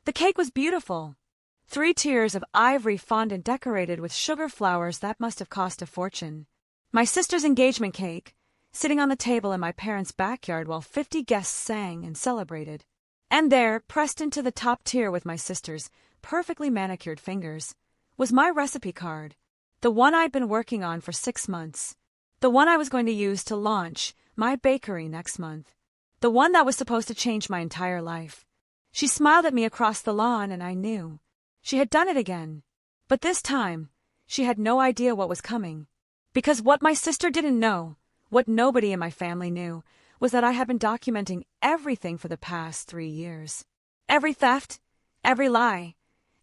The cake was beautiful. 3 tiers of ivory fondant decorated with sugar flowers that must have cost a fortune. My sister's engagement cake, sitting on the table in my parents' backyard while 50 guests sang and celebrated. And there, pressed into the top tier with my sister's perfectly manicured fingers, was my recipe card. The one I'd been working on for 6 months. The one I was going to use to launch my bakery next month. The one that was supposed to change my entire life. She smiled at me across the lawn and I knew. She had done it again. But this time, she had no idea what was coming. Because what my sister didn't know, what nobody in my family knew, was that I had been documenting everything for the past 3 years. Every theft, every lie,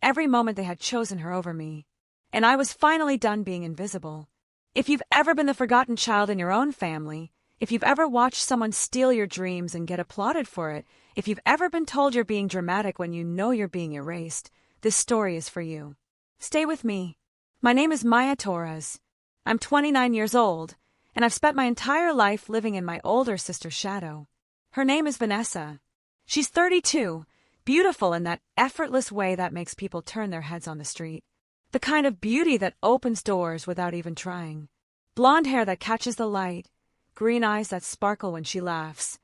every moment they had chosen her over me. And I was finally done being invisible. If you've ever been the forgotten child in your own family, if you've ever watched someone steal your dreams and get applauded for it, if you've ever been told you're being dramatic when you know you're being erased, this story is for you. Stay with me. My name is Maya Torres. I'm 29 years old, and I've spent my entire life living in my older sister's shadow. Her name is Vanessa. She's 32, beautiful in that effortless way that makes people turn their heads on the street. The kind of beauty that opens doors without even trying. Blonde hair that catches the light, green eyes that sparkle when she laughs,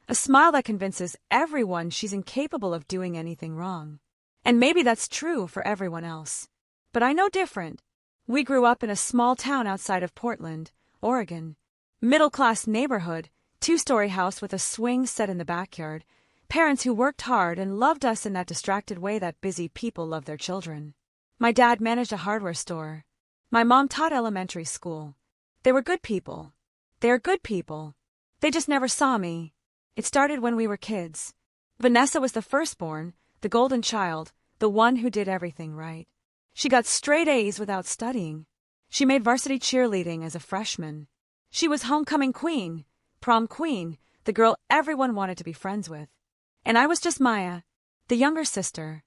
a smile that convinces everyone she's incapable of doing anything wrong. And maybe that's true for everyone else. But I know different. We grew up in a small town outside of Portland, Oregon. Middle-class neighborhood, 2-story house with a swing set in the backyard, parents who worked hard and loved us in that distracted way that busy people love their children. My dad managed a hardware store. My mom taught elementary school. They were good people. They are good people. They just never saw me. It started when we were kids. Vanessa was the firstborn, the golden child, the one who did everything right. She got straight A's without studying. She made varsity cheerleading as a freshman. She was homecoming queen, prom queen, the girl everyone wanted to be friends with. And I was just Maya, the younger sister,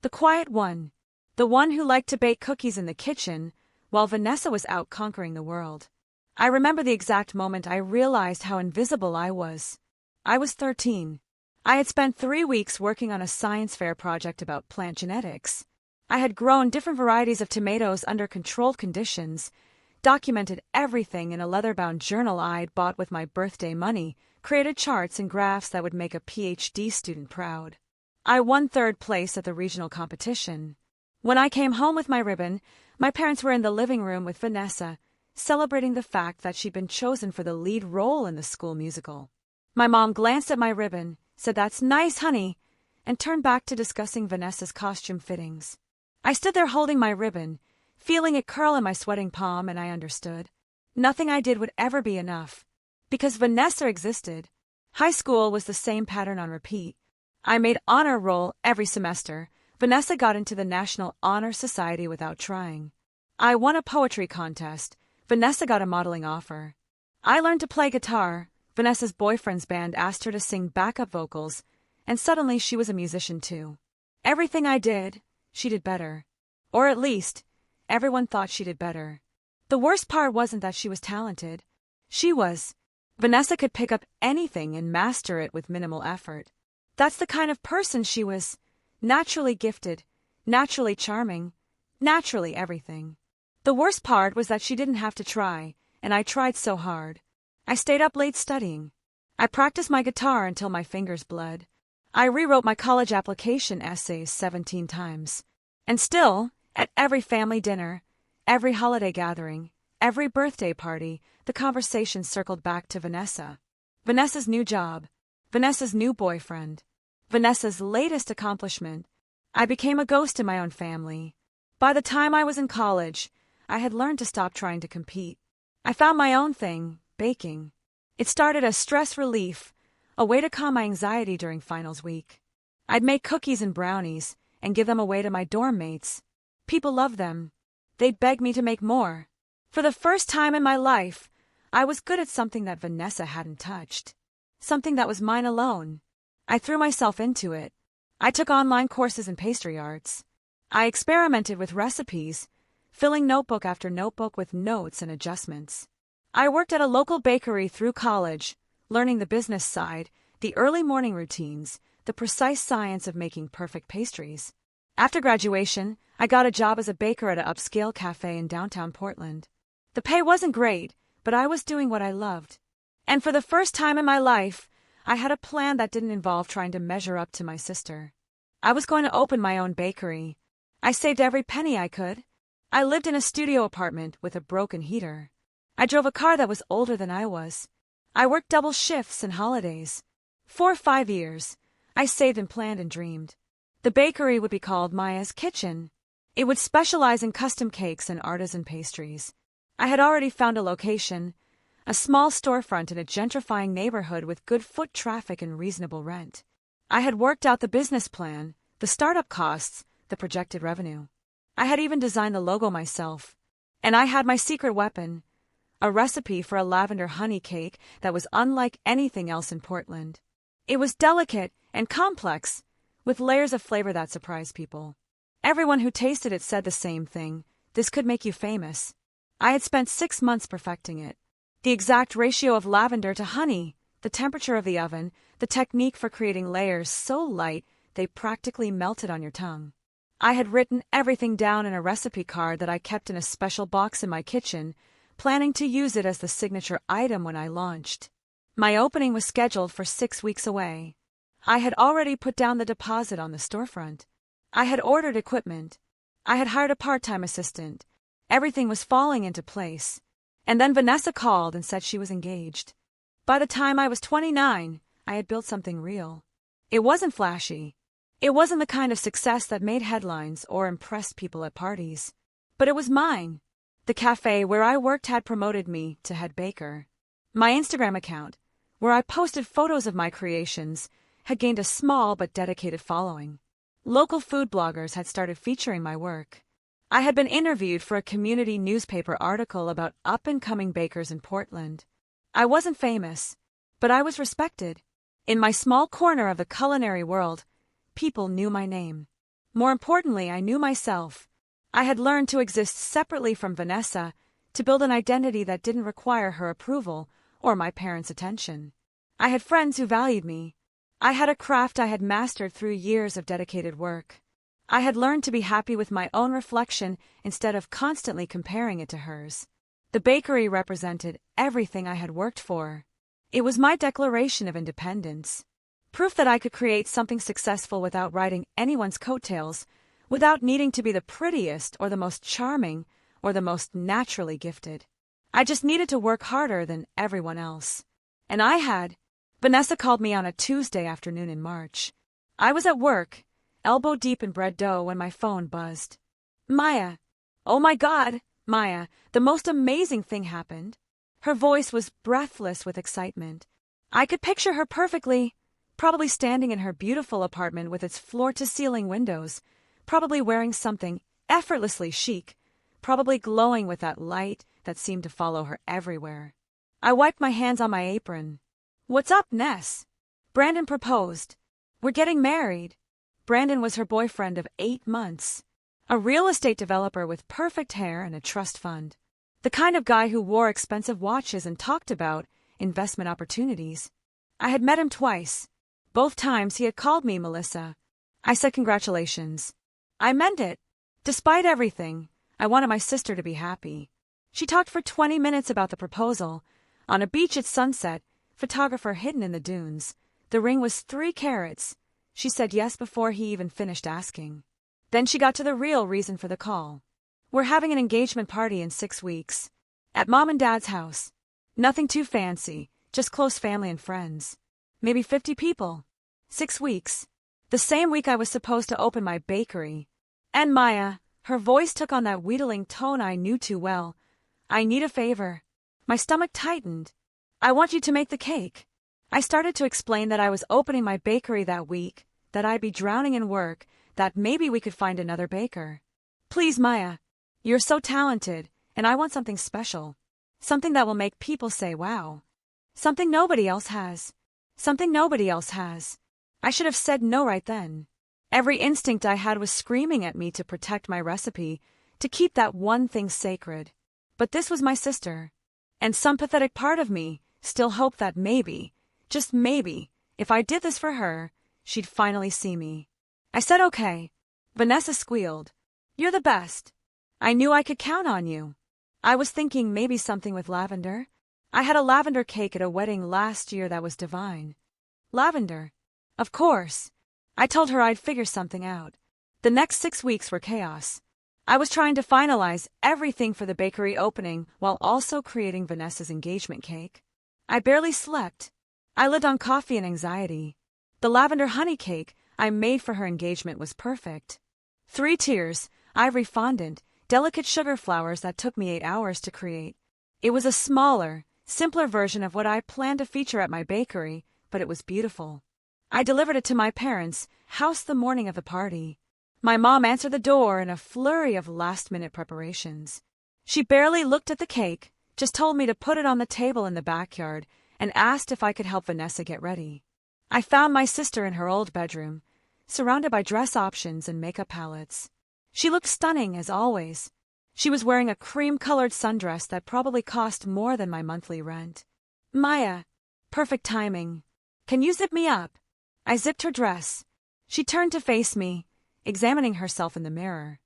the quiet one, the one who liked to bake cookies in the kitchen while Vanessa was out conquering the world. I remember the exact moment I realized how invisible I was. I was 13. I had spent 3 weeks working on a science fair project about plant genetics. I had grown different varieties of tomatoes under controlled conditions, documented everything in a leather-bound journal I'd bought with my birthday money, created charts and graphs that would make a PhD student proud. I won 3rd place at the regional competition. When I came home with my ribbon, my parents were in the living room with Vanessa, celebrating the fact that she'd been chosen for the lead role in the school musical. My mom glanced at my ribbon, said, "That's nice, honey," and turned back to discussing Vanessa's costume fittings. I stood there holding my ribbon, feeling it curl in my sweating palm, and I understood. Nothing I did would ever be enough. Because Vanessa existed. High school was the same pattern on repeat. I made honor roll every semester. Vanessa got into the National Honor Society without trying. I won a poetry contest. Vanessa got a modeling offer. I learned to play guitar. Vanessa's boyfriend's band asked her to sing backup vocals, and suddenly she was a musician too. Everything I did, she did better. Or at least, everyone thought she did better. The worst part wasn't that she was talented. She was. Vanessa could pick up anything and master it with minimal effort. That's the kind of person she was. Naturally gifted, naturally charming, naturally everything. The worst part was that she didn't have to try, and I tried so hard. I stayed up late studying. I practiced my guitar until my fingers bled. I rewrote my college application essays 17 times. And still, at every family dinner, every holiday gathering, every birthday party, the conversation circled back to Vanessa. Vanessa's new job. Vanessa's new boyfriend. Vanessa's latest accomplishment. I became a ghost in my own family. By the time I was in college, I had learned to stop trying to compete. I found my own thing, baking. It started as stress relief, a way to calm my anxiety during finals week. I'd make cookies and brownies and give them away to my dorm mates. People loved them. They'd beg me to make more. For the first time in my life, I was good at something that Vanessa hadn't touched. Something that was mine alone. I threw myself into it. I took online courses in pastry arts. I experimented with recipes, filling notebook after notebook with notes and adjustments. I worked at a local bakery through college, learning the business side, the early morning routines, the precise science of making perfect pastries. After graduation, I got a job as a baker at an upscale cafe in downtown Portland. The pay wasn't great, but I was doing what I loved. And for the first time in my life, I had a plan that didn't involve trying to measure up to my sister. I was going to open my own bakery. I saved every penny I could. I lived in a studio apartment with a broken heater. I drove a car that was older than I was. I worked double shifts and holidays. For 5 years, I saved and planned and dreamed. The bakery would be called Maya's Kitchen. It would specialize in custom cakes and artisan pastries. I had already found a location, a small storefront in a gentrifying neighborhood with good foot traffic and reasonable rent. I had worked out the business plan, the startup costs, the projected revenue. I had even designed the logo myself. And I had my secret weapon, a recipe for a lavender honey cake that was unlike anything else in Portland. It was delicate and complex, with layers of flavor that surprised people. Everyone who tasted it said the same thing: this could make you famous. I had spent 6 months perfecting it. The exact ratio of lavender to honey, the temperature of the oven, the technique for creating layers so light they practically melted on your tongue. I had written everything down in a recipe card that I kept in a special box in my kitchen, planning to use it as the signature item when I launched. My opening was scheduled for 6 weeks away. I had already put down the deposit on the storefront. I had ordered equipment. I had hired a part-time assistant. Everything was falling into place. And then Vanessa called and said she was engaged. By the time I was 29, I had built something real. It wasn't flashy. It wasn't the kind of success that made headlines or impressed people at parties. But it was mine. The cafe where I worked had promoted me to head baker. My Instagram account, where I posted photos of my creations, had gained a small but dedicated following. Local food bloggers had started featuring my work. I had been interviewed for a community newspaper article about up-and-coming bakers in Portland. I wasn't famous, but I was respected. In my small corner of the culinary world, people knew my name. More importantly, I knew myself. I had learned to exist separately from Vanessa, to build an identity that didn't require her approval or my parents' attention. I had friends who valued me. I had a craft I had mastered through years of dedicated work. I had learned to be happy with my own reflection instead of constantly comparing it to hers. The bakery represented everything I had worked for. It was my declaration of independence. Proof that I could create something successful without riding anyone's coattails, without needing to be the prettiest or the most charming or the most naturally gifted. I just needed to work harder than everyone else. And I had. Vanessa called me on a Tuesday afternoon in March. I was at work, elbow deep in bread dough, when my phone buzzed. Maya. Oh my God, Maya, the most amazing thing happened. Her voice was breathless with excitement. I could picture her perfectly, probably standing in her beautiful apartment with its floor-to-ceiling windows, probably wearing something effortlessly chic, probably glowing with that light that seemed to follow her everywhere. I wiped my hands on my apron. What's up, Ness? Brandon proposed. We're getting married. Brandon was her boyfriend of 8 months. A real estate developer with perfect hair and a trust fund. The kind of guy who wore expensive watches and talked about investment opportunities. I had met him twice. Both times he had called me Melissa. I said congratulations. I meant it. Despite everything, I wanted my sister to be happy. She talked for 20 minutes about the proposal. On a beach at sunset, photographer hidden in the dunes. The ring was 3 carats. She said yes before he even finished asking. Then she got to the real reason for the call. We're having an engagement party in 6 weeks. At Mom and Dad's house. Nothing too fancy, just close family and friends. Maybe 50 people. 6 weeks. The same week I was supposed to open my bakery. And Maya, her voice took on that wheedling tone I knew too well. I need a favor. My stomach tightened. I want you to make the cake. I started to explain that I was opening my bakery that week, that I'd be drowning in work, that maybe we could find another baker. Please, Maya. You're so talented, and I want something special. Something that will make people say, wow. Something nobody else has. Something nobody else has. I should have said no right then. Every instinct I had was screaming at me to protect my recipe, to keep that one thing sacred. But this was my sister. And some pathetic part of me still hoped that maybe, just maybe, if I did this for her, she'd finally see me. I said okay. Vanessa squealed. You're the best. I knew I could count on you. I was thinking maybe something with lavender. I had a lavender cake at a wedding last year that was divine. Lavender. Of course. I told her I'd figure something out. The next 6 weeks were chaos. I was trying to finalize everything for the bakery opening while also creating Vanessa's engagement cake. I barely slept. I lived on coffee and anxiety. The lavender honey cake I made for her engagement was perfect. 3 tiers, ivory fondant, delicate sugar flowers that took me 8 hours to create. It was a smaller, simpler version of what I planned to feature at my bakery, but it was beautiful. I delivered it to my parents' house the morning of the party. My mom answered the door in a flurry of last-minute preparations. She barely looked at the cake, just told me to put it on the table in the backyard, and asked if I could help Vanessa get ready. I found my sister in her old bedroom, surrounded by dress options and makeup palettes. She looked stunning, as always. She was wearing a cream-colored sundress that probably cost more than my monthly rent. Maya. Perfect timing. Can you zip me up? I zipped her dress. She turned to face me, examining herself in the mirror.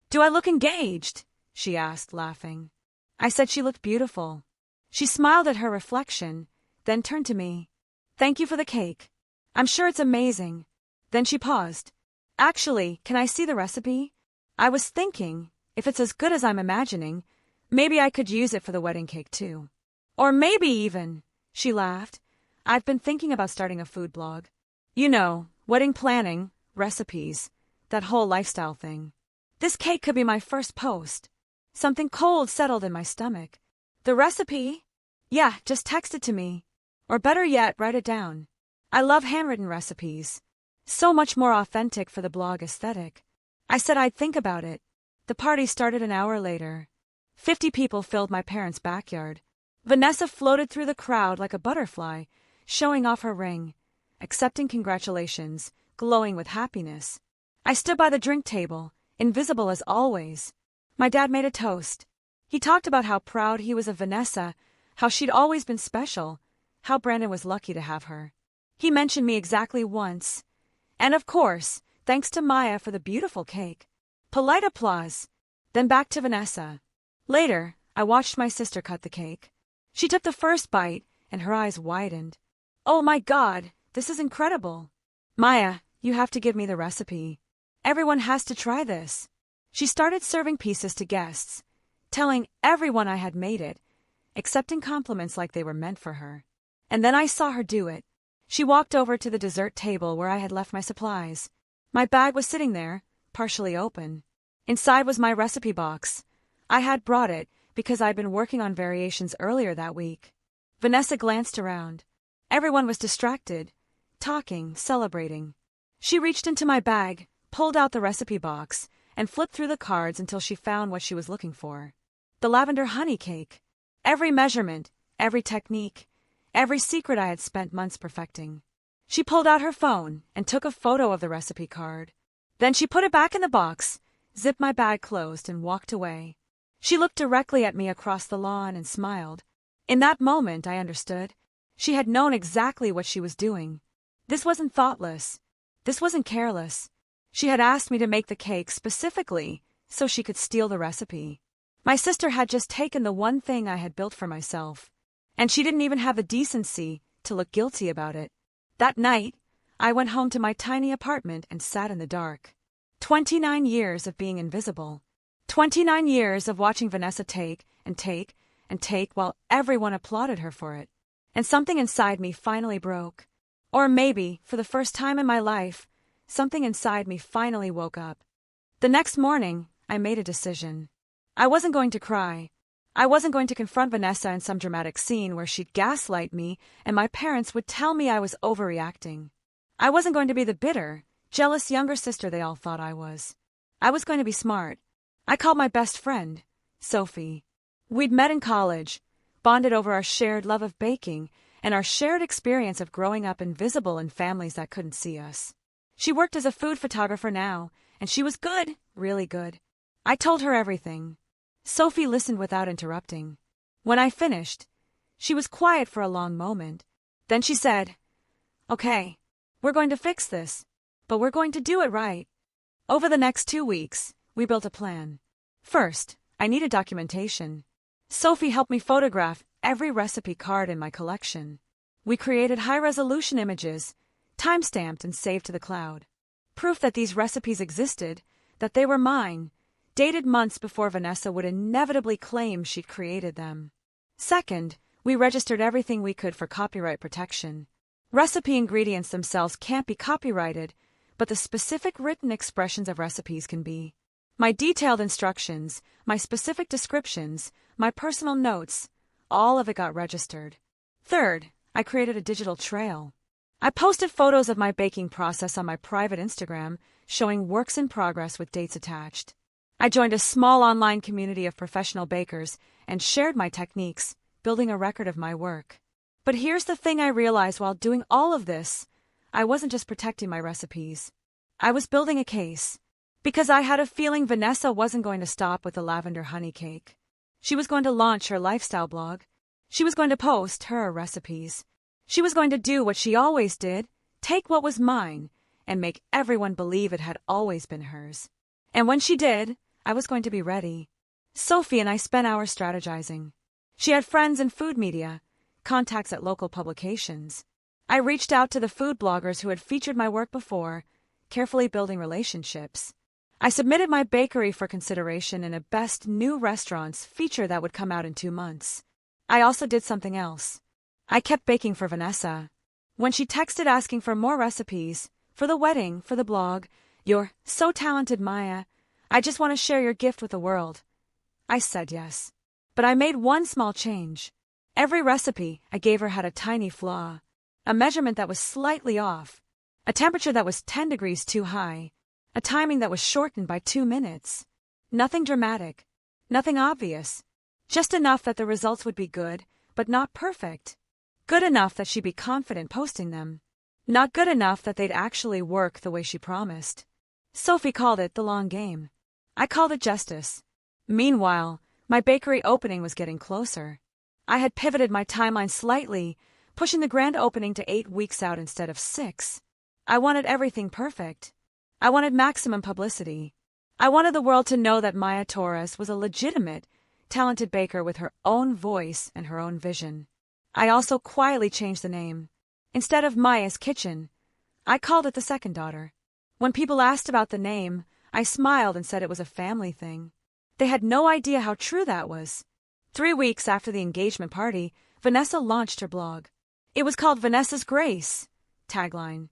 Do I look engaged? She asked, laughing. I said she looked beautiful. She smiled at her reflection, then turned to me. Thank you for the cake. I'm sure it's amazing. Then she paused. Actually, can I see the recipe? I was thinking, if it's as good as I'm imagining, maybe I could use it for the wedding cake too. Or maybe even, she laughed, I've been thinking about starting a food blog. You know, wedding planning, recipes, that whole lifestyle thing. This cake could be my first post. Something cold settled in my stomach. The recipe? Yeah, just text it to me. Or better yet, write it down. I love handwritten recipes. So much more authentic for the blog aesthetic. I said I'd think about it. The party started an hour later. 50 people filled my parents' backyard. Vanessa floated through the crowd like a butterfly, showing off her ring, accepting congratulations, glowing with happiness. I stood by the drink table, invisible as always. My dad made a toast. He talked about how proud he was of Vanessa, how she'd always been special, how Brandon was lucky to have her. He mentioned me exactly once. And of course, thanks to Maya for the beautiful cake. Polite applause. Then back to Vanessa. Later, I watched my sister cut the cake. She took the first bite, and her eyes widened. Oh my God, this is incredible. Maya, you have to give me the recipe. Everyone has to try this. She started serving pieces to guests, telling everyone I had made it, accepting compliments like they were meant for her. And then I saw her do it. She walked over to the dessert table where I had left my supplies. My bag was sitting there, partially open. Inside was my recipe box. I had brought it because I'd been working on variations earlier that week. Vanessa glanced around. Everyone was distracted, talking, celebrating. She reached into my bag, pulled out the recipe box, and flipped through the cards until she found what she was looking for. The lavender honey cake. Every measurement, every technique, every secret I had spent months perfecting. She pulled out her phone and took a photo of the recipe card. Then she put it back in the box, zipped my bag closed, and walked away. She looked directly at me across the lawn and smiled. In that moment, I understood. She had known exactly what she was doing. This wasn't thoughtless. This wasn't careless. She had asked me to make the cake specifically so she could steal the recipe. My sister had just taken the one thing I had built for myself, and she didn't even have the decency to look guilty about it. That night, I went home to my tiny apartment and sat in the dark. 29 years of being invisible. 29 years of watching Vanessa take and take and take while everyone applauded her for it. And something inside me finally broke. Or maybe, for the first time in my life, something inside me finally woke up. The next morning, I made a decision. I wasn't going to cry. I wasn't going to confront Vanessa in some dramatic scene where she'd gaslight me and my parents would tell me I was overreacting. I wasn't going to be the bitter, jealous younger sister they all thought I was. I was going to be smart. I called my best friend, Sophie. We'd met in college, bonded over our shared love of baking and our shared experience of growing up invisible in families that couldn't see us. She worked as a food photographer now, and she was good, really good. I told her everything. Sophie listened without interrupting. When I finished, she was quiet for a long moment. Then she said, "Okay, We're going to fix this, but we're going to do it right. Over the next 2 weeks, we built a plan. First, I needed documentation. Sophie helped me photograph every recipe card in my collection. We created high-resolution images, time-stamped and saved to the cloud. Proof that these recipes existed, that they were mine, dated months before Vanessa would inevitably claim she'd created them. Second, we registered everything we could for copyright protection. Recipe ingredients themselves can't be copyrighted, but the specific written expressions of recipes can be. My detailed instructions, my specific descriptions, my personal notes, all of it got registered. Third, I created a digital trail. I posted photos of my baking process on my private Instagram, showing works in progress with dates attached. I joined a small online community of professional bakers and shared my techniques, building a record of my work. But here's the thing I realized while doing all of this. I wasn't just protecting my recipes. I was building a case. Because I had a feeling Vanessa wasn't going to stop with the lavender honey cake. She was going to launch her lifestyle blog. She was going to post her recipes. She was going to do what she always did, take what was mine, and make everyone believe it had always been hers. And when she did, I was going to be ready. Sophie and I spent hours strategizing. She had friends in food media, contacts at local publications. I reached out to the food bloggers who had featured my work before, carefully building relationships. I submitted my bakery for consideration in a Best New Restaurants feature that would come out in 2 months. I also did something else. I kept baking for Vanessa. When she texted asking for more recipes, for the wedding, for the blog, "You're so talented, Maya. I just want to share your gift with the world." I said yes. But I made one small change. Every recipe I gave her had a tiny flaw, a measurement that was slightly off, a temperature that was 10 degrees too high, a timing that was shortened by 2 minutes. Nothing dramatic, nothing obvious, just enough that the results would be good, but not perfect. Good enough that she'd be confident posting them. Not good enough that they'd actually work the way she promised. Sophie called it the long game. I called it justice. Meanwhile, my bakery opening was getting closer. I had pivoted my timeline slightly, pushing the grand opening to 8 weeks out instead of 6. I wanted everything perfect. I wanted maximum publicity. I wanted the world to know that Maya Torres was a legitimate, talented baker with her own voice and her own vision. I also quietly changed the name. Instead of Maya's Kitchen, I called it the Second Daughter. When people asked about the name, I smiled and said it was a family thing. They had no idea how true that was. 3 weeks after the engagement party, Vanessa launched her blog. It was called Vanessa's Grace. Tagline: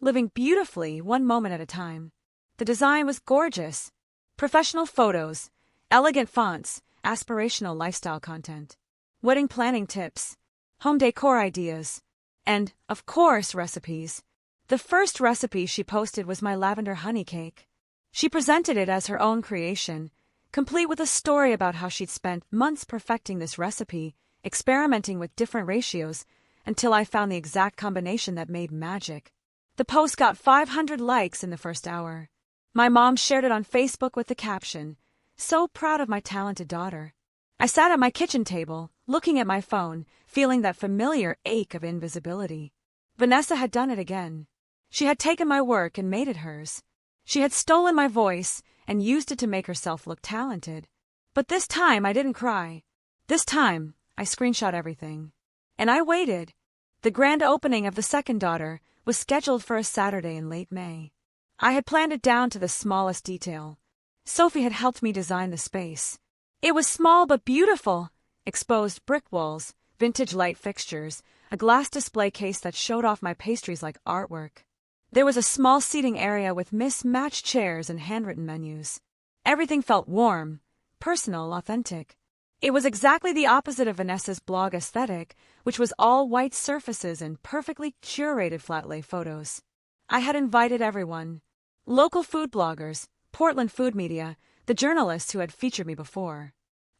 living beautifully, one moment at a time. The design was gorgeous. Professional photos, elegant fonts, aspirational lifestyle content, wedding planning tips, home decor ideas, and, of course, recipes. The first recipe she posted was my lavender honey cake. She presented it as her own creation, complete with a story about how she'd spent months perfecting this recipe, experimenting with different ratios, until I found the exact combination that made magic. The post got 500 likes in the first hour. My mom shared it on Facebook with the caption, "So proud of my talented daughter." I sat at my kitchen table, looking at my phone, feeling that familiar ache of invisibility. Vanessa had done it again. She had taken my work and made it hers. She had stolen my voice and used it to make herself look talented. But this time I didn't cry. This time I screenshot everything. And I waited. The grand opening of the Second Daughter was scheduled for a Saturday in late May. I had planned it down to the smallest detail. Sophie had helped me design the space. It was small but beautiful. Exposed brick walls, vintage light fixtures, a glass display case that showed off my pastries like artwork. There was a small seating area with mismatched chairs and handwritten menus. Everything felt warm, personal, authentic. It was exactly the opposite of Vanessa's blog aesthetic, which was all white surfaces and perfectly curated flat lay photos. I had invited everyone. Local food bloggers, Portland food media, the journalists who had featured me before.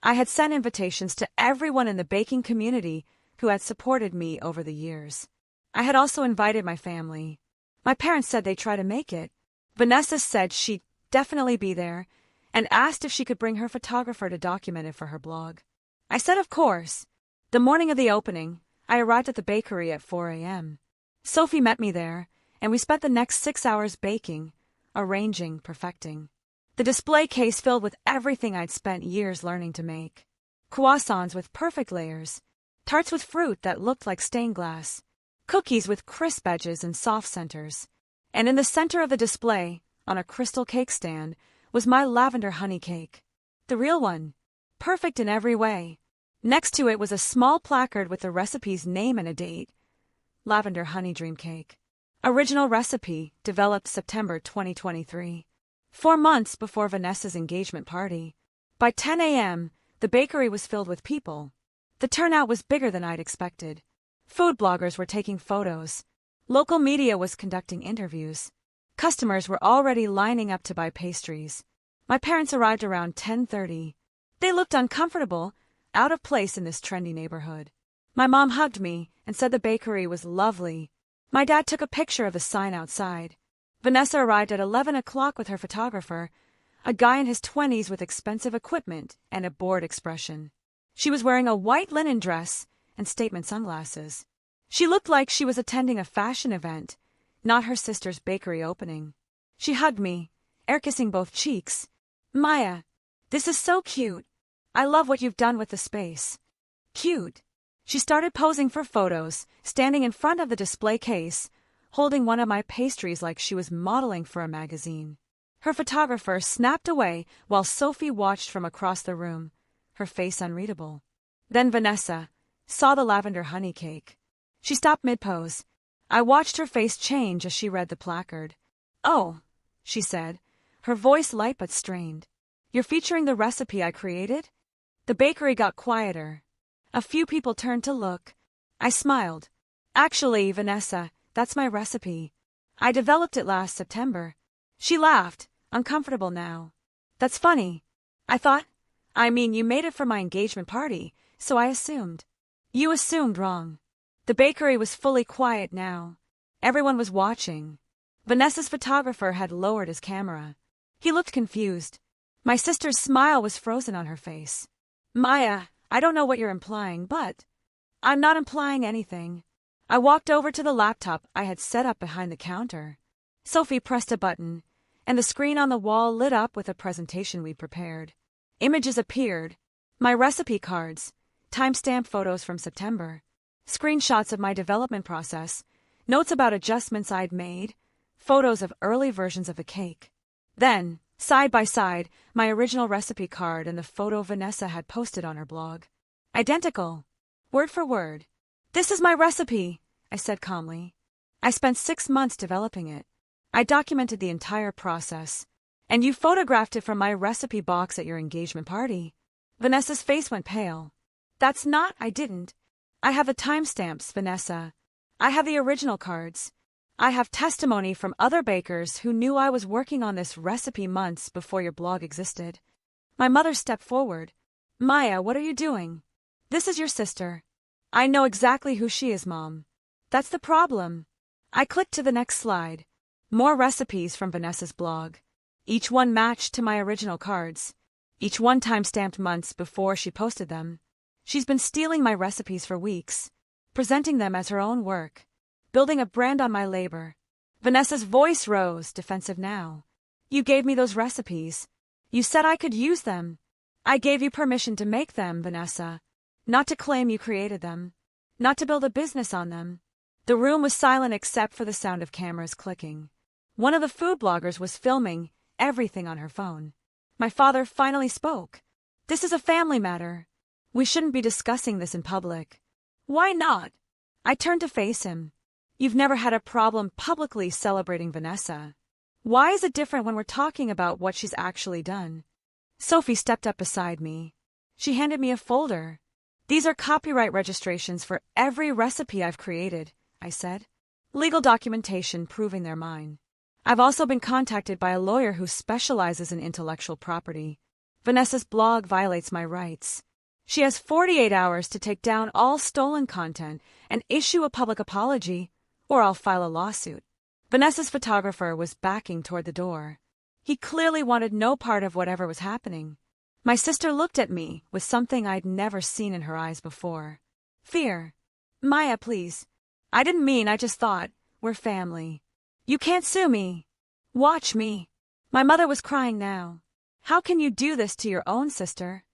I had sent invitations to everyone in the baking community who had supported me over the years. I had also invited my family. My parents said they'd try to make it. Vanessa said she'd definitely be there, and asked if she could bring her photographer to document it for her blog. I said of course. The morning of the opening, I arrived at the bakery at 4 a.m. Sophie met me there, and we spent the next 6 hours baking, arranging, perfecting. The display case filled with everything I'd spent years learning to make. Croissants with perfect layers, tarts with fruit that looked like stained glass, cookies with crisp edges and soft centers. And in the center of the display, on a crystal cake stand, was my lavender honey cake. The real one. Perfect in every way. Next to it was a small placard with the recipe's name and a date. Lavender honey dream cake. Original recipe, developed September 2023. 4 months before Vanessa's engagement party. By 10 a.m., the bakery was filled with people. The turnout was bigger than I'd expected. Food bloggers were taking photos. Local media was conducting interviews. Customers were already lining up to buy pastries. My parents arrived around 10:30. They looked uncomfortable, out of place in this trendy neighborhood. My mom hugged me and said the bakery was lovely. My dad took a picture of the sign outside. Vanessa arrived at 11 o'clock with her photographer, a guy in his 20s with expensive equipment and a bored expression. She was wearing a white linen dress and statement sunglasses. She looked like she was attending a fashion event, not her sister's bakery opening. She hugged me, air-kissing both cheeks. "Maya, this is so cute. I love what you've done with the space." Cute. She started posing for photos, standing in front of the display case, holding one of my pastries like she was modeling for a magazine. Her photographer snapped away while Sophie watched from across the room, her face unreadable. Then Vanessa saw the lavender honey cake. She stopped mid-pose. I watched her face change as she read the placard. "Oh," she said, her voice light but strained. "You're featuring the recipe I created?" The bakery got quieter. A few people turned to look. I smiled. "Actually, Vanessa, that's my recipe. I developed it last September." She laughed, uncomfortable now. "That's funny. I mean, you made it for my engagement party, so I assumed." "You assumed wrong." The bakery was fully quiet now. Everyone was watching. Vanessa's photographer had lowered his camera. He looked confused. My sister's smile was frozen on her face. "Maya, I don't know what you're implying, but..." "I'm not implying anything." I walked over to the laptop I had set up behind the counter. Sophie pressed a button, and the screen on the wall lit up with a presentation we'd prepared. Images appeared. My recipe cards, timestamp photos from September, screenshots of my development process, notes about adjustments I'd made, photos of early versions of the cake. Then, side by side, my original recipe card and the photo Vanessa had posted on her blog. Identical. Word for word. "This is my recipe," I said calmly. "I spent 6 months developing it. I documented the entire process. And you photographed it from my recipe box at your engagement party." Vanessa's face went pale. I didn't. I have the timestamps, Vanessa. I have the original cards. I have testimony from other bakers who knew I was working on this recipe months before your blog existed." My mother stepped forward. "Maya, what are you doing? This is your sister." "I know exactly who she is, Mom." "That's the problem." I clicked to the next slide. More recipes from Vanessa's blog. Each one matched to my original cards. Each one time-stamped months before she posted them. She's been stealing my recipes for weeks, presenting them as her own work, building a brand on my labor. Vanessa's voice rose, defensive now. "You gave me those recipes. You said I could use them. I gave you permission to make them, Vanessa. Not to claim you created them. Not to build a business on them." The room was silent except for the sound of cameras clicking. One of the food bloggers was filming everything on her phone. My father finally spoke. "This is a family matter. We shouldn't be discussing this in public." "Why not?" I turned to face him. "You've never had a problem publicly celebrating Vanessa. Why is it different when we're talking about what she's actually done?" Sophie stepped up beside me. She handed me a folder. "These are copyright registrations for every recipe I've created," I said. "Legal documentation proving they're mine. I've also been contacted by a lawyer who specializes in intellectual property. Vanessa's blog violates my rights. She has 48 hours to take down all stolen content and issue a public apology, or I'll file a lawsuit." Vanessa's photographer was backing toward the door. He clearly wanted no part of whatever was happening. My sister looked at me with something I'd never seen in her eyes before. Fear. "Maya, please. I didn't mean, I just thought, we're family." You can't sue me. Watch me. My mother was crying now. How can you do this to your own sister?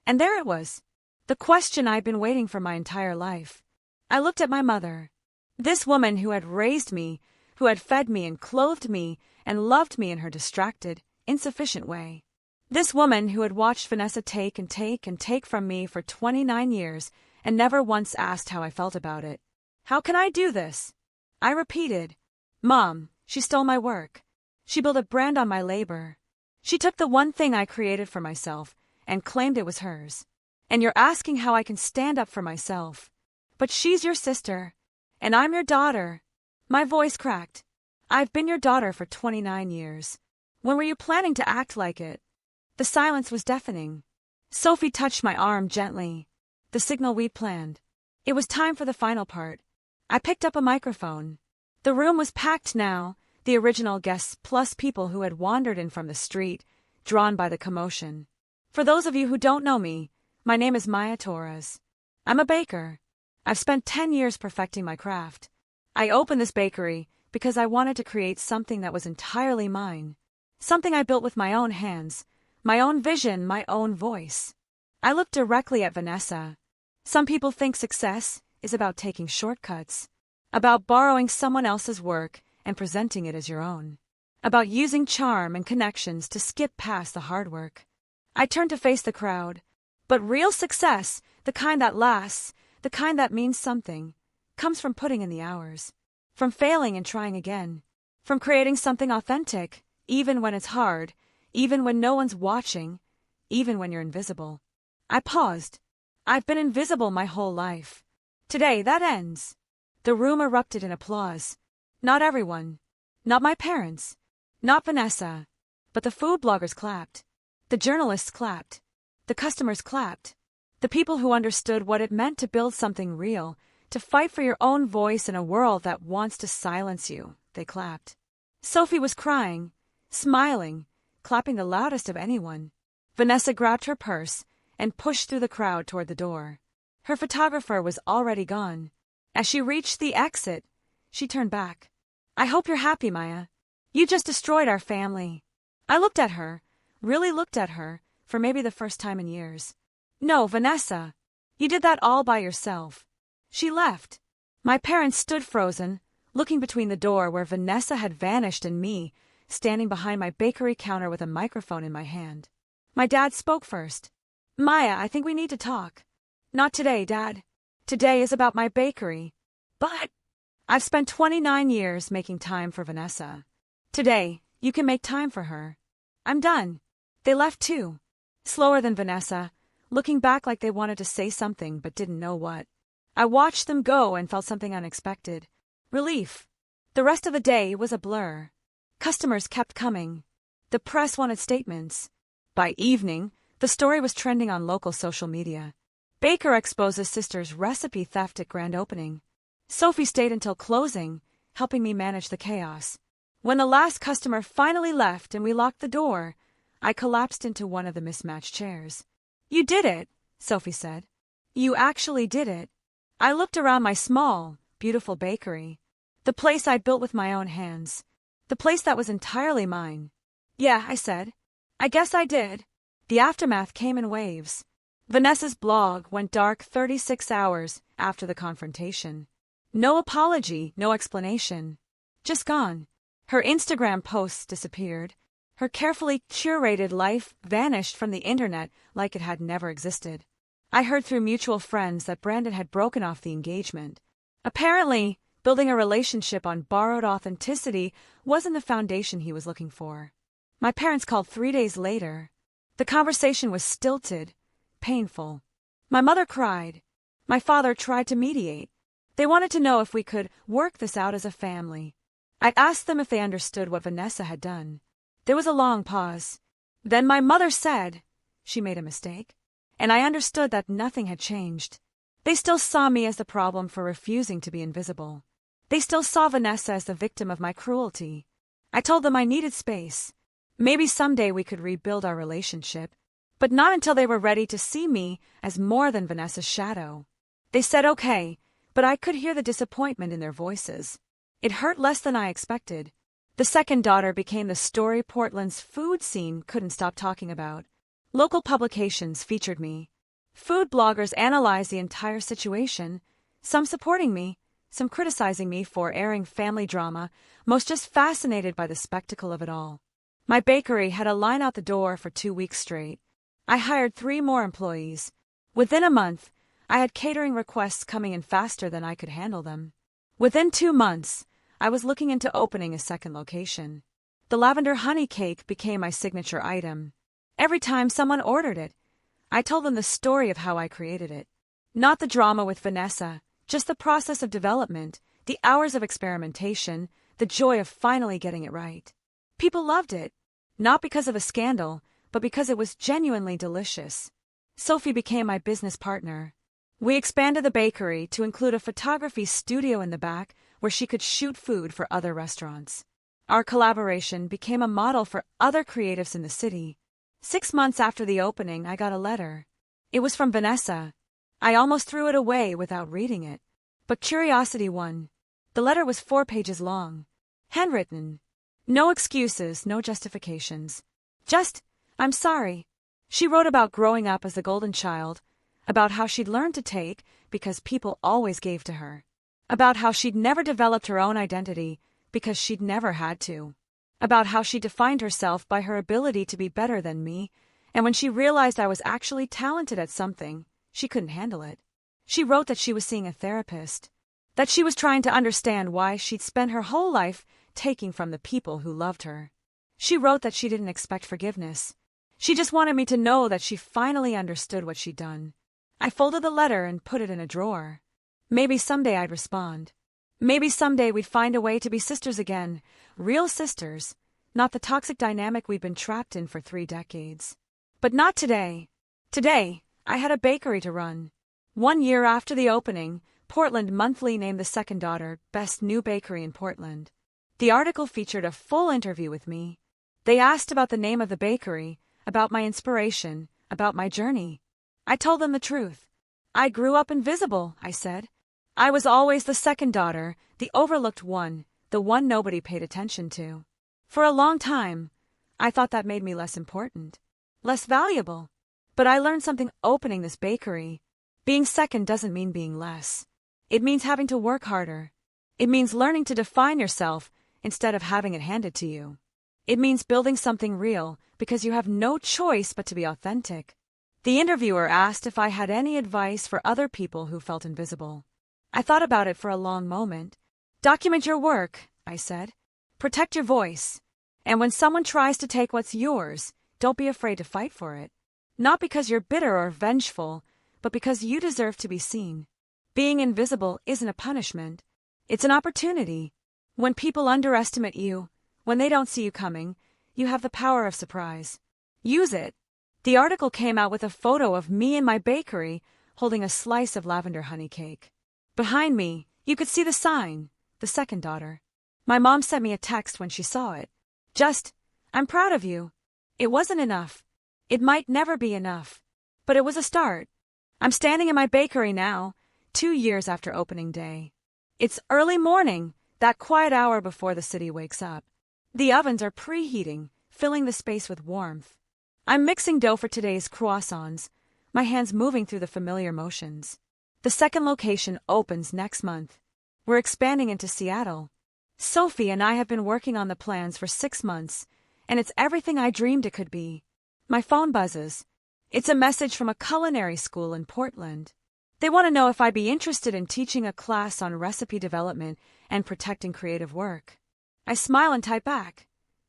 And there it was. The question I'd been waiting for my entire life. I looked at my mother. This woman who had raised me, who had fed me and clothed me and loved me in her distracted, insufficient way. This woman who had watched Vanessa take and take and take from me for 29 years and never once asked how I felt about it. How can I do this? I repeated. Mom, she stole my work. She built a brand on my labor. She took the one thing I created for myself and claimed it was hers. And you're asking how I can stand up for myself. But she's your sister, and I'm your daughter. My voice cracked. I've been your daughter for 29 years. When were you planning to act like it? The silence was deafening. Sophie touched my arm gently. The signal we'd planned. It was time for the final part. I picked up a microphone. The room was packed now, the original guests plus people who had wandered in from the street, drawn by the commotion. For those of you who don't know me, my name is Maya Torres. I'm a baker. I've spent 10 years perfecting my craft. I opened this bakery because I wanted to create something that was entirely mine. Something I built with my own hands, my own vision, my own voice. I looked directly at Vanessa. Some people think success is about taking shortcuts, about borrowing someone else's work and presenting it as your own, about using charm and connections to skip past the hard work. I turned to face the crowd. But real success, the kind that lasts, the kind that means something, comes from putting in the hours, from failing and trying again, from creating something authentic, even when it's hard, even when no one's watching, even when you're invisible. I paused. I've been invisible my whole life. Today, that ends. The room erupted in applause. Not everyone. Not my parents. Not Vanessa. But the food bloggers clapped. The journalists clapped. The customers clapped. The people who understood what it meant to build something real, to fight for your own voice in a world that wants to silence you, they clapped. Sophie was crying, smiling, clapping the loudest of anyone. Vanessa grabbed her purse and pushed through the crowd toward the door. Her photographer was already gone. As she reached the exit, she turned back. I hope you're happy, Maya. You just destroyed our family. I looked at her, really looked at her, for maybe the first time in years. No, Vanessa. You did that all by yourself. She left. My parents stood frozen, looking between the door where Vanessa had vanished and me, standing behind my bakery counter with a microphone in my hand. My dad spoke first. Maya, I think we need to talk. Not today, Dad. Today is about my bakery. But I've spent 29 years making time for Vanessa. Today, you can make time for her. I'm done. They left too. Slower than Vanessa, looking back like they wanted to say something but didn't know what. I watched them go and felt something unexpected. Relief. The rest of the day was a blur. Customers kept coming. The press wanted statements. By evening, the story was trending on local social media. Baker exposes sister's recipe theft at grand opening. Sophie stayed until closing, helping me manage the chaos. When the last customer finally left and we locked the door, I collapsed into one of the mismatched chairs. You did it, Sophie said. You actually did it. I looked around my small, beautiful bakery. The place I'd built with my own hands. The place that was entirely mine. Yeah, I said. I guess I did. The aftermath came in waves. Vanessa's blog went dark 36 hours after the confrontation. No apology, no explanation. Just gone. Her Instagram posts disappeared. Her carefully curated life vanished from the internet like it had never existed. I heard through mutual friends that Brandon had broken off the engagement. Apparently, building a relationship on borrowed authenticity wasn't the foundation he was looking for. My parents called 3 days later. The conversation was stilted, painful. My mother cried. My father tried to mediate. They wanted to know if we could work this out as a family. I asked them if they understood what Vanessa had done. There was a long pause. Then my mother said she made a mistake, and I understood that nothing had changed. They still saw me as the problem for refusing to be invisible. They still saw Vanessa as the victim of my cruelty. I told them I needed space. Maybe someday we could rebuild our relationship, but not until they were ready to see me as more than Vanessa's shadow. They said okay, but I could hear the disappointment in their voices. It hurt less than I expected. The second daughter became the story Portland's food scene couldn't stop talking about. Local publications featured me. Food bloggers analyzed the entire situation, some supporting me, some criticizing me for airing family drama, most just fascinated by the spectacle of it all. My bakery had a line out the door for 2 weeks straight. I hired 3 more employees. Within a month, I had catering requests coming in faster than I could handle them. Within 2 months, I was looking into opening a second location. The lavender honey cake became my signature item. Every time someone ordered it, I told them the story of how I created it. Not the drama with Vanessa, just the process of development, the hours of experimentation, the joy of finally getting it right. People loved it, not because of a scandal, but because it was genuinely delicious. Sophie became my business partner. We expanded the bakery to include a photography studio in the back where she could shoot food for other restaurants. Our collaboration became a model for other creatives in the city. 6 months after the opening, I got a letter. It was from Vanessa. I almost threw it away without reading it. But curiosity won. The letter was 4 pages long. Handwritten. No excuses, no justifications. Just, I'm sorry. She wrote about growing up as the golden child, about how she'd learned to take because people always gave to her, about how she'd never developed her own identity because she'd never had to, about how she defined herself by her ability to be better than me, and when she realized I was actually talented at something, she couldn't handle it. She wrote that she was seeing a therapist, that she was trying to understand why she'd spent her whole life taking from the people who loved her. She wrote that she didn't expect forgiveness. She just wanted me to know that she finally understood what she'd done. I folded the letter and put it in a drawer. Maybe someday I'd respond. Maybe someday we'd find a way to be sisters again, real sisters, not the toxic dynamic we'd been trapped in for 3 decades. But not today. Today, I had a bakery to run. 1 year after the opening, Portland Monthly named the second daughter Best New Bakery in Portland. The article featured a full interview with me. They asked about the name of the bakery, about my inspiration, about my journey. I told them the truth. I grew up invisible, I said. I was always the second daughter, the overlooked one, the one nobody paid attention to. For a long time, I thought that made me less important, less valuable. But I learned something opening this bakery. Being second doesn't mean being less. It means having to work harder. It means learning to define yourself instead of having it handed to you. It means building something real because you have no choice but to be authentic. The interviewer asked if I had any advice for other people who felt invisible. I thought about it for a long moment. Document your work, I said. Protect your voice. And when someone tries to take what's yours, don't be afraid to fight for it. Not because you're bitter or vengeful, but because you deserve to be seen. Being invisible isn't a punishment. It's an opportunity. When people underestimate you, when they don't see you coming, you have the power of surprise. Use it. The article came out with a photo of me in my bakery holding a slice of lavender honey cake. Behind me, you could see the sign, the second daughter. My mom sent me a text when she saw it. Just, I'm proud of you. It wasn't enough. It might never be enough. But it was a start. I'm standing in my bakery now, 2 years after opening day. It's early morning, that quiet hour before the city wakes up. The ovens are preheating, filling the space with warmth. I'm mixing dough for today's croissants, my hands moving through the familiar motions. The second location opens next month. We're expanding into Seattle. Sophie and I have been working on the plans for 6 months, and it's everything I dreamed it could be. My phone buzzes. It's a message from a culinary school in Portland. They want to know if I'd be interested in teaching a class on recipe development and protecting creative work. I smile and type back.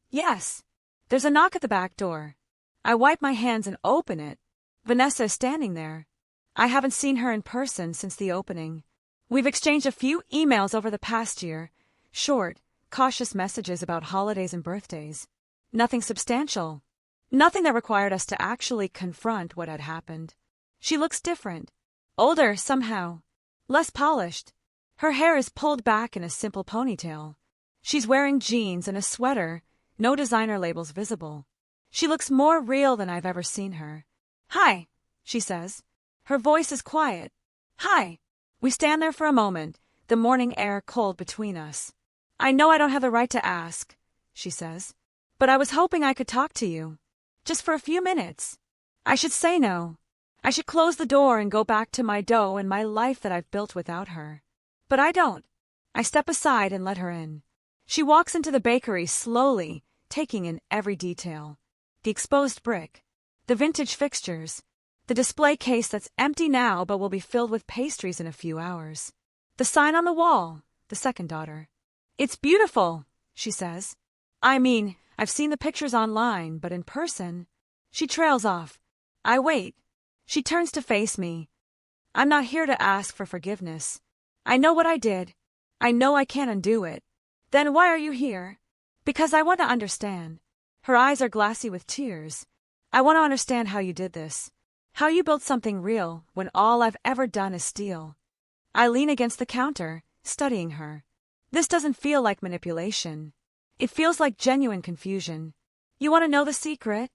Yes. There's a knock at the back door. I wipe my hands and open it. Vanessa is standing there. I haven't seen her in person since the opening. We've exchanged a few emails over the past year, short, cautious messages about holidays and birthdays. Nothing substantial. Nothing that required us to actually confront what had happened. She looks different. Older, somehow. Less polished. Her hair is pulled back in a simple ponytail. She's wearing jeans and a sweater, no designer labels visible. She looks more real than I've ever seen her. Hi, she says. Her voice is quiet. Hi. We stand there for a moment, the morning air cold between us. I know I don't have the right to ask. she says. But I was hoping I could talk to you. Just for a few minutes. I should say no. I should close the door and go back to my dough and my life that I've built without her. But I don't. I step aside and let her in. She walks into the bakery slowly, taking in every detail. The exposed brick. The vintage fixtures. The display case that's empty now but will be filled with pastries in a few hours. The sign on the wall. The second daughter. It's beautiful, she says. I mean, I've seen the pictures online, but in person. She trails off. I wait. She turns to face me. I'm not here to ask for forgiveness. I know what I did. I know I can't undo it. Then why are you here? Because I want to understand. Her eyes are glassy with tears. I want to understand how you did this. How you built something real when all I've ever done is steal. I lean against the counter, studying her. This doesn't feel like manipulation. It feels like genuine confusion. You want to know the secret?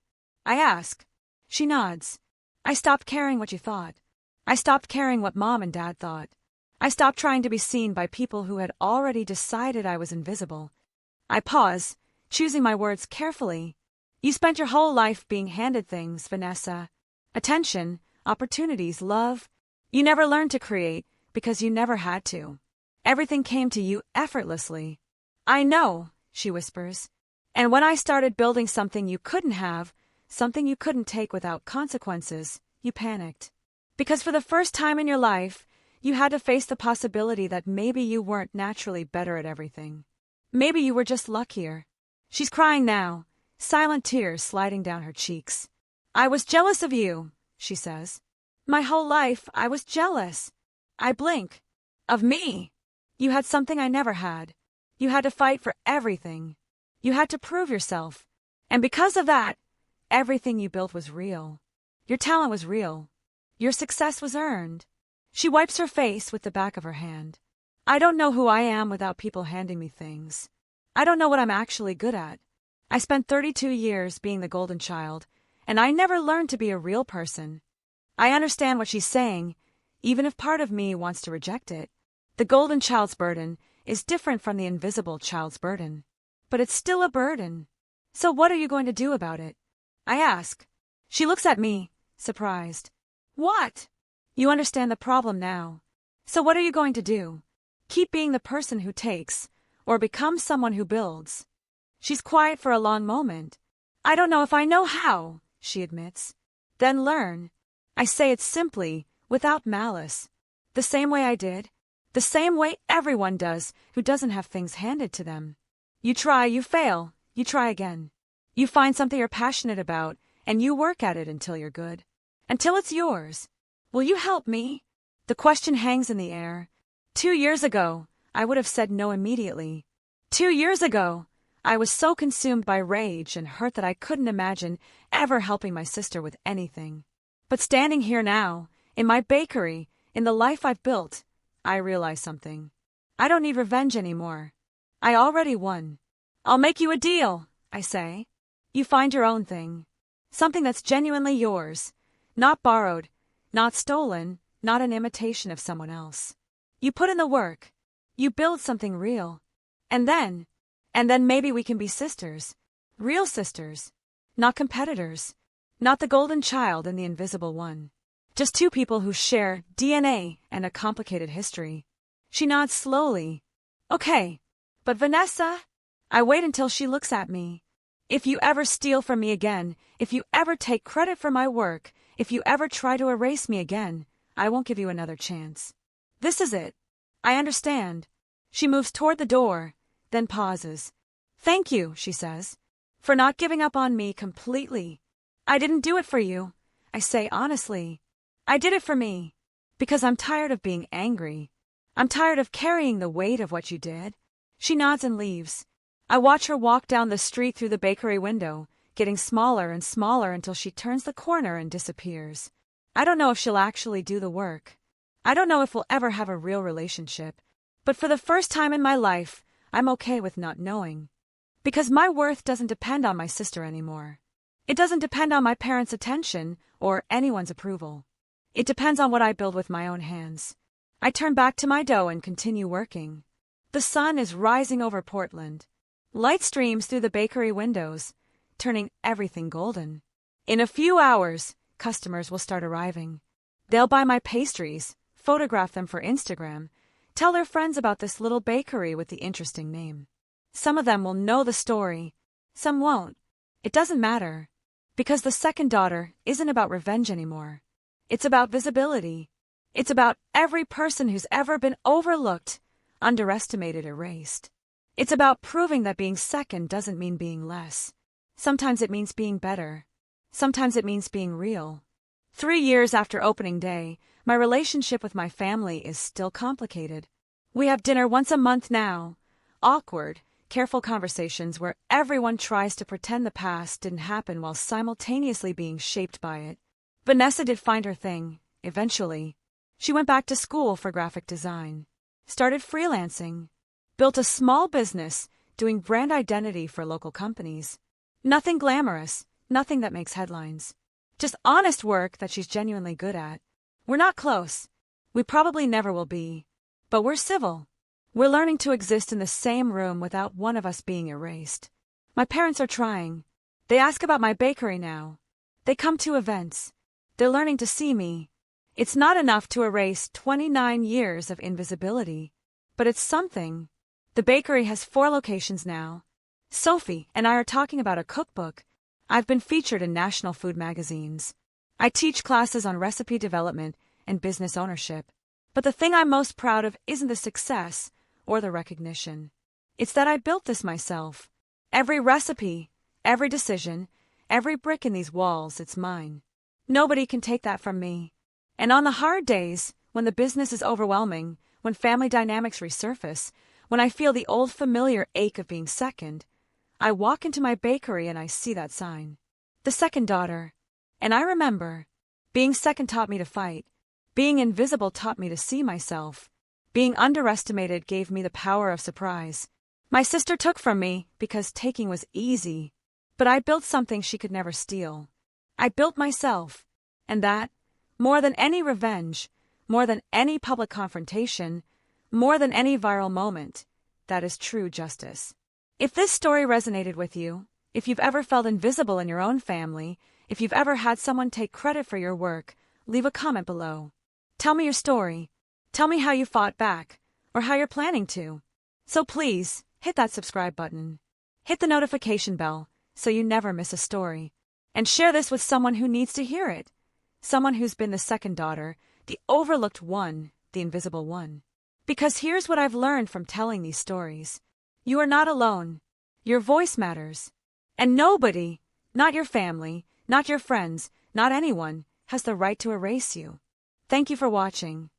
I ask. She nods. I stopped caring what you thought. I stopped caring what Mom and Dad thought. I stopped trying to be seen by people who had already decided I was invisible. I pause, choosing my words carefully. You spent your whole life being handed things, Vanessa. Attention, opportunities, love. You never learned to create because you never had to. Everything came to you effortlessly. I know, she whispers. And when I started building something you couldn't have, something you couldn't take without consequences, you panicked. Because for the first time in your life, you had to face the possibility that maybe you weren't naturally better at everything. Maybe you were just luckier. She's crying now, silent tears sliding down her cheeks. I was jealous of you, she says. My whole life, I was jealous. I blink. Of me. You had something I never had. You had to fight for everything. You had to prove yourself. And because of that, everything you built was real. Your talent was real. Your success was earned. She wipes her face with the back of her hand. I don't know who I am without people handing me things. I don't know what I'm actually good at. I spent 32 years being the golden child, and I never learned to be a real person. I understand what she's saying, even if part of me wants to reject it. The golden child's burden is different from the invisible child's burden. But it's still a burden. So what are you going to do about it? I ask. She looks at me, surprised. What? You understand the problem now. So what are you going to do? Keep being the person who takes, or become someone who builds? She's quiet for a long moment. I don't know if I know how, she admits. Then learn. I say it simply, without malice. The same way I did. The same way everyone does who doesn't have things handed to them. You try, you fail, you try again. You find something you're passionate about, and you work at it until you're good. Until it's yours. Will you help me? The question hangs in the air. 2 years ago, I would have said no immediately. 2 years ago, I was so consumed by rage and hurt that I couldn't imagine ever helping my sister with anything. But standing here now, in my bakery, in the life I've built, I realize something. I don't need revenge anymore. I already won. I'll make you a deal, I say. You find your own thing. Something that's genuinely yours. Not borrowed, not stolen, not an imitation of someone else. You put in the work. You build something real. And then maybe we can be sisters. Real sisters. Not competitors. Not the golden child and the invisible one. Just two people who share DNA and a complicated history. She nods slowly. Okay. But Vanessa? I wait until she looks at me. If you ever steal from me again, if you ever take credit for my work, if you ever try to erase me again, I won't give you another chance. This is it. I understand. She moves toward the door, then pauses. Thank you, she says, for not giving up on me completely. I didn't do it for you, I say honestly. I did it for me. Because I'm tired of being angry. I'm tired of carrying the weight of what you did. She nods and leaves. I watch her walk down the street through the bakery window, getting smaller and smaller until she turns the corner and disappears. I don't know if she'll actually do the work. I don't know if we'll ever have a real relationship. But for the first time in my life, I'm okay with not knowing. Because my worth doesn't depend on my sister anymore. It doesn't depend on my parents' attention or anyone's approval. It depends on what I build with my own hands. I turn back to my dough and continue working. The sun is rising over Portland. Light streams through the bakery windows, turning everything golden. In a few hours, customers will start arriving. They'll buy my pastries, photograph them for Instagram, tell their friends about this little bakery with the interesting name. Some of them will know the story, some won't. It doesn't matter, because the second daughter isn't about revenge anymore. It's about visibility. It's about every person who's ever been overlooked, underestimated, erased. It's about proving that being second doesn't mean being less. Sometimes it means being better. Sometimes it means being real. 3 years after opening day, my relationship with my family is still complicated. We have dinner once a month now. Awkward, careful conversations where everyone tries to pretend the past didn't happen while simultaneously being shaped by it. Vanessa did find her thing, eventually. She went back to school for graphic design, started freelancing, built a small business doing brand identity for local companies. Nothing glamorous, nothing that makes headlines. Just honest work that she's genuinely good at. We're not close. We probably never will be. But we're civil. We're learning to exist in the same room without one of us being erased. My parents are trying. They ask about my bakery now. They come to events. They're learning to see me. It's not enough to erase 29 years of invisibility, but it's something. The bakery has 4 locations now. Sophie and I are talking about a cookbook. I've been featured in national food magazines. I teach classes on recipe development and business ownership. But the thing I'm most proud of isn't the success or the recognition. It's that I built this myself. Every recipe, every decision, every brick in these walls, it's mine. Nobody can take that from me. And on the hard days, when the business is overwhelming, when family dynamics resurface, when I feel the old familiar ache of being second, I walk into my bakery and I see that sign. The second daughter. And I remember, being second taught me to fight. Being invisible taught me to see myself. Being underestimated gave me the power of surprise. My sister took from me because taking was easy. But I built something she could never steal. I built myself. And that, more than any revenge, more than any public confrontation, more than any viral moment, that is true justice. If this story resonated with you, if you've ever felt invisible in your own family, if you've ever had someone take credit for your work, leave a comment below. Tell me your story. Tell me how you fought back, or how you're planning to. So please, hit that subscribe button. Hit the notification bell so you never miss a story. And share this with someone who needs to hear it. Someone who's been the second daughter, the overlooked one, the invisible one. Because here's what I've learned from telling these stories. You are not alone. Your voice matters. And nobody, not your family, not your friends, not anyone, has the right to erase you. Thank you for watching.